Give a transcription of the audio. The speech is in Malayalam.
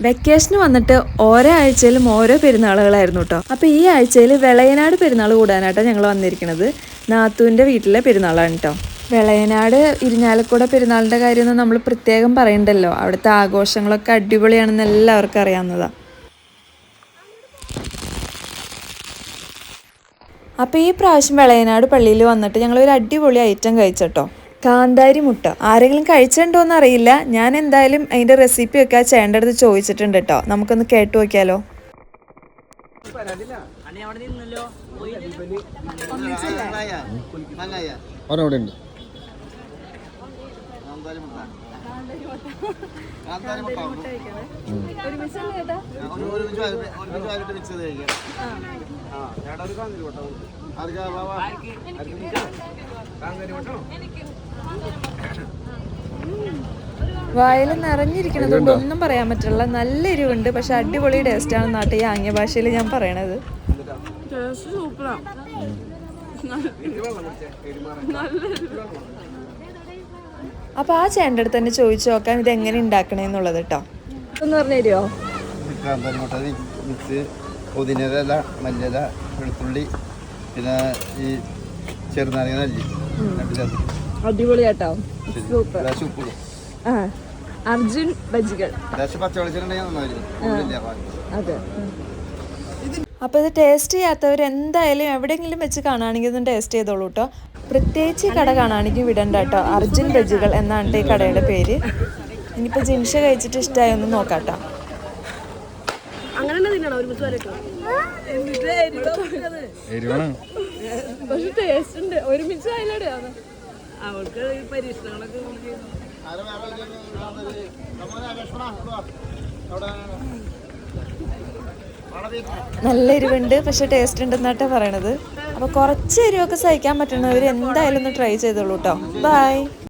വെക്കേഷന് വന്നിട്ട് ഓരോ ആഴ്ചയിലും ഓരോ പെരുന്നാളുകളായിരുന്നു കേട്ടോ. അപ്പോൾ ഈ ആഴ്ചയിൽ വെളയനാട് പെരുന്നാൾ കൂടാനായിട്ടാണ് ഞങ്ങൾ വന്നിരിക്കുന്നത്. നാത്തൂൻ്റെ വീട്ടിലെ പെരുന്നാളാണ് കേട്ടോ. വെളയനാട് ഇരിഞ്ഞാലക്കുട പെരുന്നാളിൻ്റെ കാര്യമൊന്നും നമ്മൾ പ്രത്യേകം പറയണ്ടല്ലോ. അവിടുത്തെ ആഘോഷങ്ങളൊക്കെ അടിപൊളിയാണെന്ന് എല്ലാവർക്കും അറിയാവുന്നതാണ്. അപ്പോൾ ഈ പ്രാവശ്യം വെളയനാട് പള്ളിയിൽ വന്നിട്ട് ഞങ്ങളൊരു അടിപൊളി ഐറ്റം കഴിച്ചട്ടോ. കാന്താരി മുട്ട. ആരെങ്കിലും കഴിച്ചിട്ടുണ്ടോയെന്ന് അറിയില്ല. ഞാൻ എന്തായാലും അതിൻ്റെ റെസിപ്പിയൊക്കെ ആ ചേട്ടൻ്റെ അടുത്ത് ചോദിച്ചിട്ടുണ്ട് കേട്ടോ. നമുക്കൊന്ന് കേട്ടു നോക്കിയാലോ. വായിൽ നിറഞ്ഞിരിക്കണതുകൊണ്ട് ഒന്നും പറയാൻ പറ്റില്ല. നല്ല എരിവുണ്ട്, പക്ഷെ അടിപൊളി ടേസ്റ്റാണ് നാട്ടിൽ ഈ ആംഗ്യ ഭാഷയിൽ ഞാൻ പറയണത്. അപ്പൊ ആ ചേട്ടൻ്റെ അടുത്ത് തന്നെ ചോദിച്ചു നോക്കാം ഇത് എങ്ങനെ ഉണ്ടാക്കണേന്നുള്ളത് കേട്ടോ. ഒന്ന് പറഞ്ഞു തരുമോ? പുതിനയില, മല്ലിയില, വെളുത്തുള്ളി, പിന്നെ ഈ ചെറുനാരങ്ങ നല്ലി അടിപൊളിയാട്ടോ. സൂപ്പർ. അർജുൻ ബജികൾ. അതെ. അപ്പോൾ ഇത് ടേസ്റ്റ് ചെയ്യാത്തവർ എന്തായാലും എവിടെയെങ്കിലും വെച്ച് കാണുകയാണെങ്കിൽ ഇതൊന്ന് ടേസ്റ്റ് ചെയ്തോളൂ കേട്ടോ. പ്രത്യേകിച്ച് ഈ കട കാണുകയാണെങ്കിൽ വിടണ്ട കേട്ടോ. അർജുൻ ബജികൾ എന്നാണ് ഈ കടയുടെ പേര്. ഇനിയിപ്പോൾ ജിൻഷ കഴിച്ചിട്ട് ഇഷ്ടമായി ഒന്ന് നോക്കാട്ടോ. അങ്ങനെ പക്ഷെ ടേസ്റ്റ് ഉണ്ട്. ഒരുമിച്ച് അതിലൂടെയാണ് അവൾക്ക് പരീക്ഷണങ്ങളൊക്കെ. നല്ല എരിവുണ്ട്, പക്ഷെ ടേസ്റ്റ് ഉണ്ടെന്നാട്ടാ പറയണത്. അപ്പോൾ കുറച്ച് എരിവൊക്കെ സഹിക്കാൻ പറ്റുന്നവർ എന്തായാലും ഒന്ന് ട്രൈ ചെയ്തോളൂ കേട്ടോ. ബൈ.